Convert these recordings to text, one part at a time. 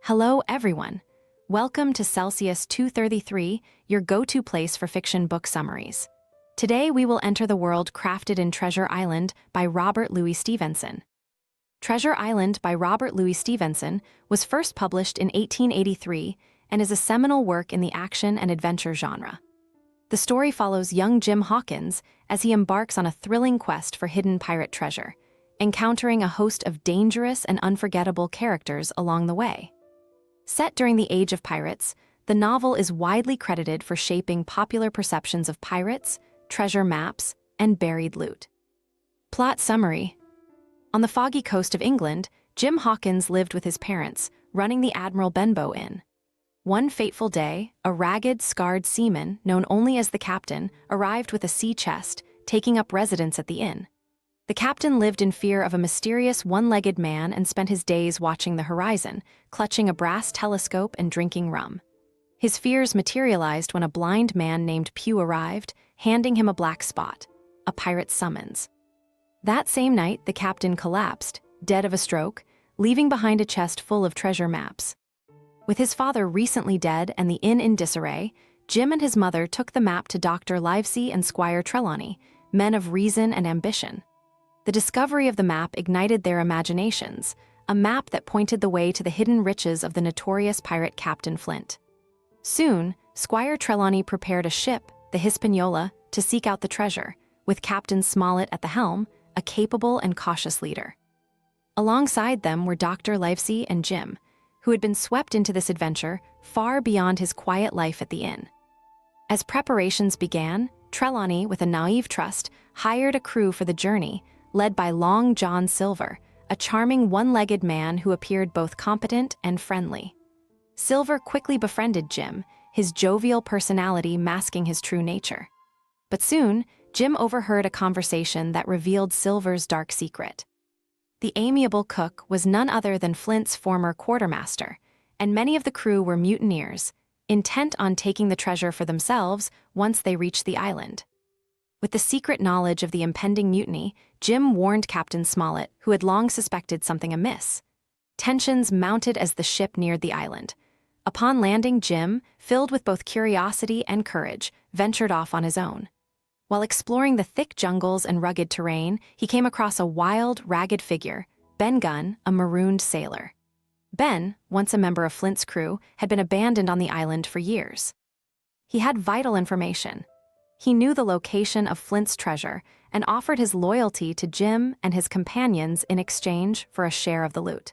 Hello, everyone. Welcome to Celsius 233, your go-to place for fiction book summaries. Today, we will enter the world crafted in Treasure Island by Robert Louis Stevenson. Treasure Island by Robert Louis Stevenson was first published in 1883 and is a seminal work in the action and adventure genre. The story follows young Jim Hawkins as he embarks on a thrilling quest for hidden pirate treasure, encountering a host of dangerous and unforgettable characters along the way. Set during the Age of Pirates, the novel is widely credited for shaping popular perceptions of pirates, treasure maps, and buried loot. Plot summary. On the foggy coast of England, Jim Hawkins lived with his parents, running the Admiral Benbow Inn. One fateful day, a ragged, scarred seaman, known only as the captain, arrived with a sea chest, taking up residence at the inn. The captain lived in fear of a mysterious one-legged man and spent his days watching the horizon, clutching a brass telescope and drinking rum. His fears materialized when a blind man named Pew arrived, handing him a black spot, a pirate's summons. That same night, the captain collapsed, dead of a stroke, leaving behind a chest full of treasure maps. With his father recently dead and the inn in disarray, Jim and his mother took the map to Dr. Livesey and Squire Trelawney, men of reason and ambition. The discovery of the map ignited their imaginations, a map that pointed the way to the hidden riches of the notorious pirate Captain Flint. Soon, Squire Trelawney prepared a ship, the Hispaniola, to seek out the treasure, with Captain Smollett at the helm, a capable and cautious leader. Alongside them were Dr. Livesey and Jim, who had been swept into this adventure far beyond his quiet life at the inn. As preparations began, Trelawney, with a naive trust, hired a crew for the journey, led by Long John Silver, a charming one-legged man who appeared both competent and friendly. Silver quickly befriended Jim, his jovial personality masking his true nature. But soon, Jim overheard a conversation that revealed Silver's dark secret. The amiable cook was none other than Flint's former quartermaster, and many of the crew were mutineers, intent on taking the treasure for themselves once they reached the island. With the secret knowledge of the impending mutiny, Jim warned Captain Smollett, who had long suspected something amiss. Tensions mounted as the ship neared the island. Upon landing, Jim, filled with both curiosity and courage, ventured off on his own. While exploring the thick jungles and rugged terrain, he came across a wild, ragged figure, Ben Gunn, a marooned sailor. Ben, once a member of Flint's crew, had been abandoned on the island for years. He had vital information. He knew the location of Flint's treasure and offered his loyalty to Jim and his companions in exchange for a share of the loot.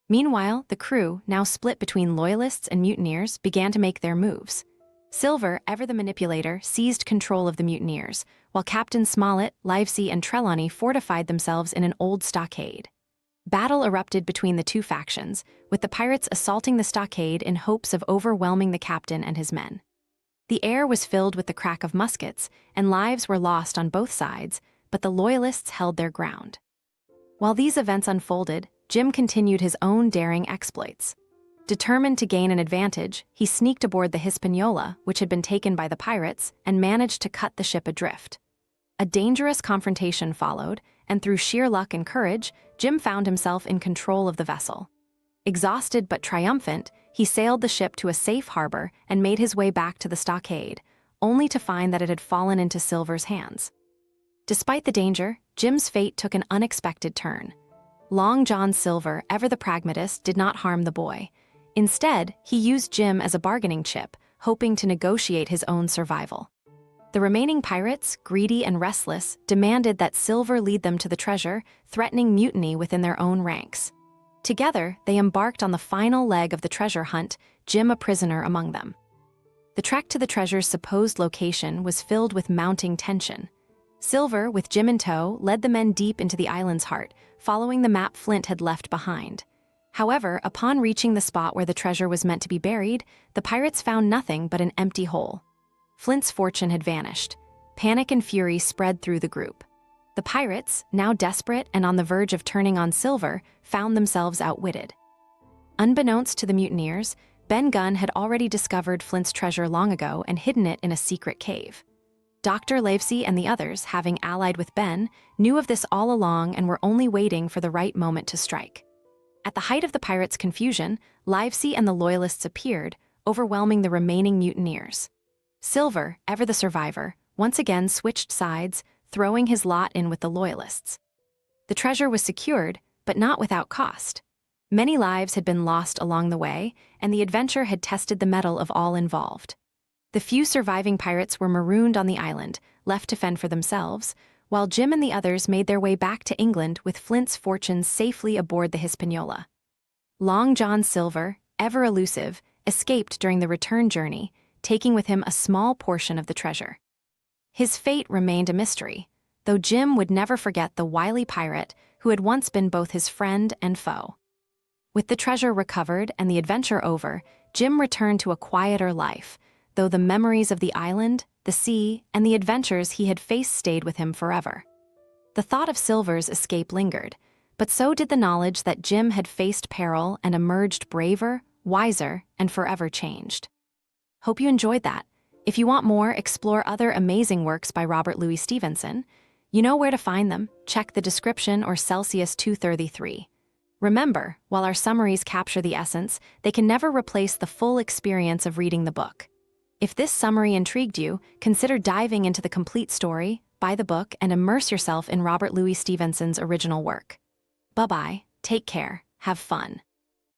Meanwhile, the crew, now split between loyalists and mutineers, began to make their moves. Silver, ever the manipulator, seized control of the mutineers, while Captain Smollett, Livesey, and Trelawney fortified themselves in an old stockade. Battle erupted between the two factions, with the pirates assaulting the stockade in hopes of overwhelming the captain and his men. The air was filled with the crack of muskets, and lives were lost on both sides, but the loyalists held their ground. While these events unfolded, Jim continued his own daring exploits. Determined to gain an advantage, he sneaked aboard the Hispaniola, which had been taken by the pirates, and managed to cut the ship adrift. A dangerous confrontation followed, and through sheer luck and courage, Jim found himself in control of the vessel. Exhausted but triumphant, he sailed the ship to a safe harbor and made his way back to the stockade, only to find that it had fallen into Silver's hands. Despite the danger, Jim's fate took an unexpected turn. Long John Silver, ever the pragmatist, did not harm the boy. Instead, he used Jim as a bargaining chip, hoping to negotiate his own survival. The remaining pirates, greedy and restless, demanded that Silver lead them to the treasure, threatening mutiny within their own ranks. Together, they embarked on the final leg of the treasure hunt, Jim a prisoner among them. The trek to the treasure's supposed location was filled with mounting tension. Silver, with Jim in tow, led the men deep into the island's heart, following the map Flint had left behind. However, upon reaching the spot where the treasure was meant to be buried, the pirates found nothing but an empty hole. Flint's fortune had vanished. Panic and fury spread through the group. The pirates, now desperate and on the verge of turning on Silver, found themselves outwitted. Unbeknownst to the mutineers, Ben Gunn had already discovered Flint's treasure long ago and hidden it in a secret cave. Dr. Livesey and the others, having allied with Ben, knew of this all along and were only waiting for the right moment to strike. At the height of the pirates' confusion, Livesey and the Loyalists appeared, overwhelming the remaining mutineers. Silver, ever the survivor, once again switched sides, throwing his lot in with the Loyalists. The treasure was secured, but not without cost. Many lives had been lost along the way, and the adventure had tested the mettle of all involved. The few surviving pirates were marooned on the island, left to fend for themselves, while Jim and the others made their way back to England with Flint's fortunes safely aboard the Hispaniola. Long John Silver, ever elusive, escaped during the return journey, taking with him a small portion of the treasure. His fate remained a mystery, though Jim would never forget the wily pirate who had once been both his friend and foe. With the treasure recovered and the adventure over, Jim returned to a quieter life, though the memories of the island, the sea, and the adventures he had faced stayed with him forever. The thought of Silver's escape lingered, but so did the knowledge that Jim had faced peril and emerged braver, wiser, and forever changed. Hope you enjoyed that. If you want more, explore other amazing works by Robert Louis Stevenson. You know where to find them. Check the description or Celsius 233. Remember, while our summaries capture the essence, they can never replace the full experience of reading the book. If this summary intrigued you, consider diving into the complete story, buy the book, and immerse yourself in Robert Louis Stevenson's original work. Bye-bye, take care, have fun.